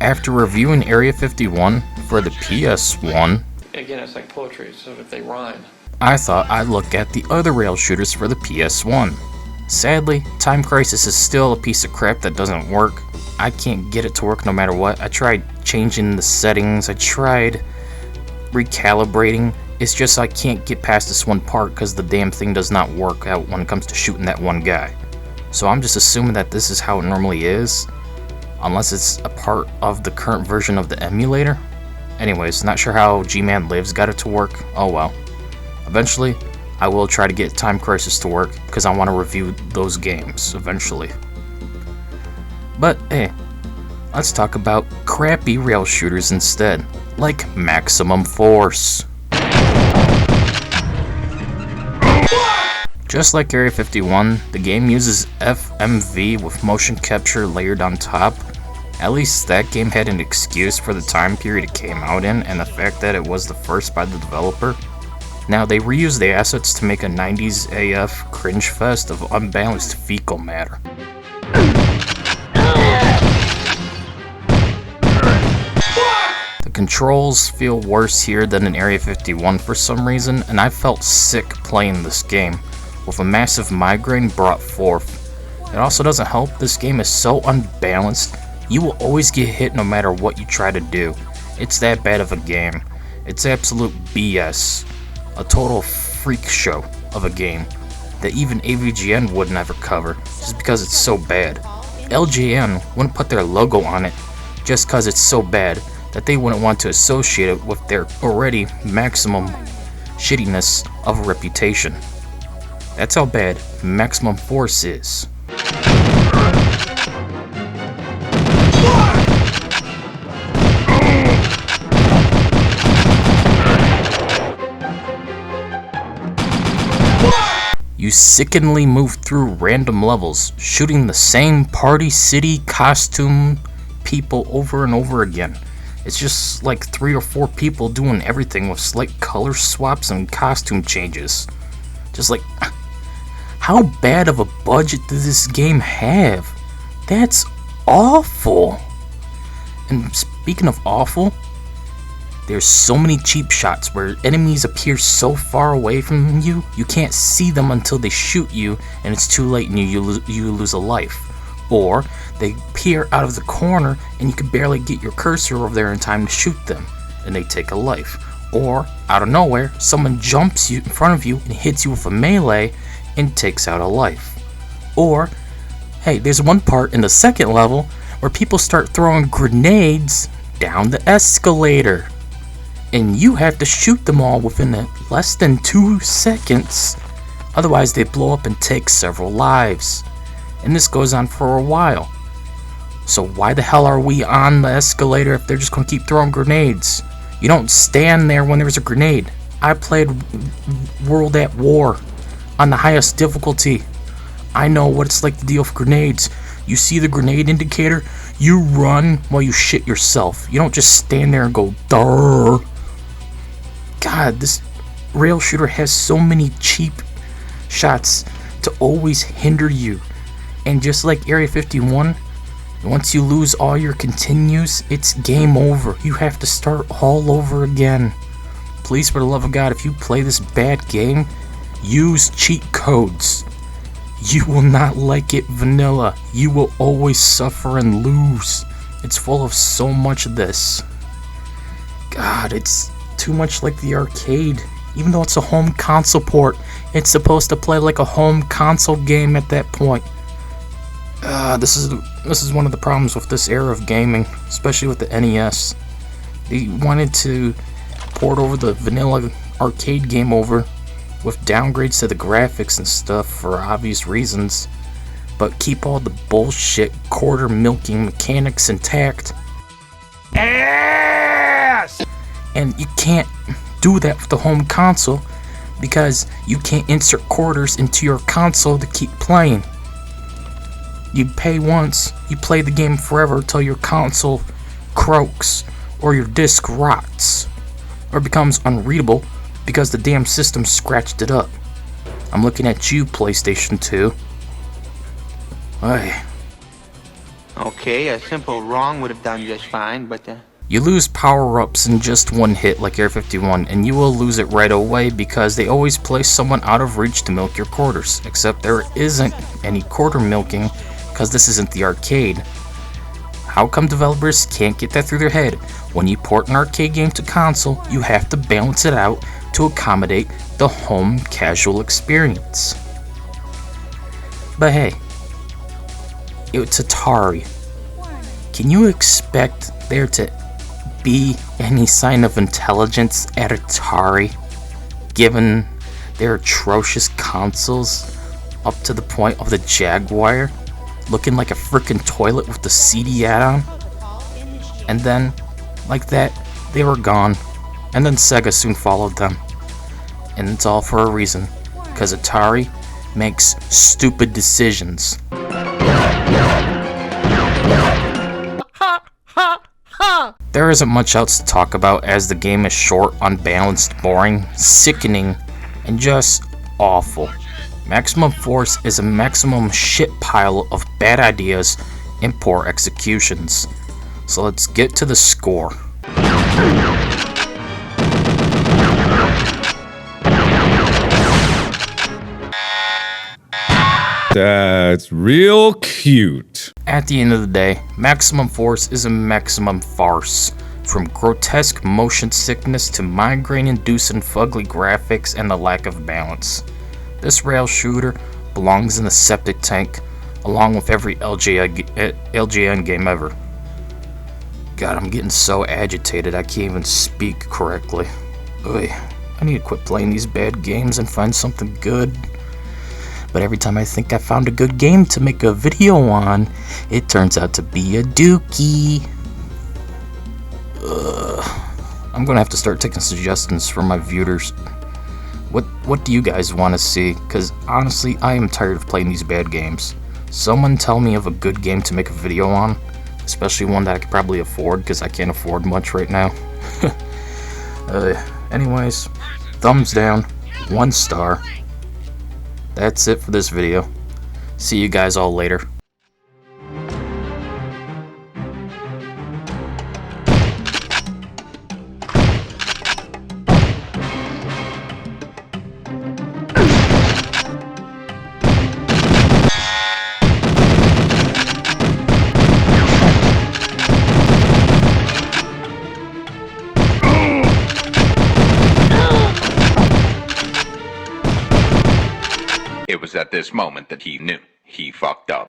After reviewing Area 51 for the PS1, again, it's like poetry, so if they rhyme. I thought I'd look at the other rail shooters for the PS1. Sadly, Time Crisis is still a piece of crap that doesn't work. I can't get it to work no matter what. I tried changing the settings, I tried recalibrating. It's just I can't get past this one part because the damn thing does not work out when it comes to shooting that one guy. So I'm just assuming that this is how it normally is, unless it's a part of the current version of the emulator. Anyways, not sure how G-Man Lives got it to work. Oh well. Eventually, I will try to get Time Crisis to work because I want to review those games eventually. But hey, let's talk about crappy rail shooters instead, like Maximum Force. Just like Area 51, the game uses FMV with motion capture layered on top. At least that game had an excuse for the time period it came out in and the fact that it was the first by the developer. Now they reused the assets to make a 90s AF cringe fest of unbalanced fecal matter. The controls feel worse here than in Area 51 for some reason, and I felt sick playing this game, with a massive migraine brought forth. It also doesn't help, this game is so unbalanced, you will always get hit no matter what you try to do. It's that bad of a game. It's absolute BS. A total freak show of a game that even AVGN would never cover just because it's so bad. LJN wouldn't put their logo on it just because it's so bad that they wouldn't want to associate it with their already maximum shittiness of a reputation. That's how bad Maximum Force is. You sickeningly move through random levels, shooting the same party city costume people over and over again. It's just like 3 or 4 people doing everything with slight color swaps and costume changes. Just like, how bad of a budget does this game have? That's awful. And speaking of awful, there's so many cheap shots where enemies appear so far away from you, you can't see them until they shoot you and it's too late and you lose a life. Or they appear out of the corner and you can barely get your cursor over there in time to shoot them and they take a life. Or out of nowhere, someone jumps you in front of you and hits you with a melee and takes out a life. Or, hey, there's one part in the second level where people start throwing grenades down the escalator. And you have to shoot them all within less than 2 seconds. Otherwise they blow up and take several lives. And this goes on for a while. So why the hell are we on the escalator if they're just going to keep throwing grenades? You don't stand there when there's a grenade. I played World at War on the highest difficulty. I know what it's like to deal with grenades. You see the grenade indicator, you run while you shit yourself. You don't just stand there and go, durr. God, this rail shooter has so many cheap shots to always hinder you. And just like Area 51, once you lose all your continues, it's game over. You have to start all over again. Please, for the love of God, if you play this bad game, use cheat codes. You will not like it vanilla. You will always suffer and lose. It's full of so much of this. God, it's too much like the arcade. Even though it's a home console port, it's supposed to play like a home console game at that point. This is one of the problems with this era of gaming, especially with the NES. They wanted to port over the vanilla arcade game over with downgrades to the graphics and stuff for obvious reasons, but keep all the bullshit quarter milking mechanics intact. Ass! And you can't do that with the home console because you can't insert quarters into your console to keep playing. You pay once, you play the game forever till your console croaks or your disc rots or becomes unreadable because the damn system scratched it up. I'm looking at you, PlayStation 2. Hey. Okay, a simple wrong would have done just fine, but You lose power-ups in just one hit like Air 51, and you will lose it right away because they always place someone out of reach to milk your quarters, except there isn't any quarter milking because this isn't the arcade. How come developers can't get that through their head? When you port an arcade game to console, you have to balance it out to accommodate the home casual experience. But hey, it's Atari. Can you expect there to be any sign of intelligence at Atari, given their atrocious consoles up to the point of the Jaguar looking like a freaking toilet with the CD add-on? And then, like that, they were gone. And then Sega soon followed them. And it's all for a reason, because Atari makes stupid decisions. There isn't much else to talk about as the game is short, unbalanced, boring, sickening, and just awful. Maximum Force is a maximum shit pile of bad ideas and poor executions. So let's get to the score. That's real cute. At the end of the day, Maximum Force is a maximum farce. From grotesque motion sickness to migraine-inducing fugly graphics and the lack of balance. This rail shooter belongs in the septic tank, along with every LJN game ever. God, I'm getting so agitated I can't even speak correctly. Ugh, I need to quit playing these bad games and find something good. But every time I think I found a good game to make a video on, it turns out to be a dookie. I'm gonna have to start taking suggestions from my viewers. What do you guys want to see? Because honestly, I am tired of playing these bad games. Someone tell me of a good game to make a video on, especially one that I could probably afford, because I can't afford much right now. Anyways, thumbs down, 1 star. That's it for this video. See you guys all later. It was at this moment that he knew he fucked up.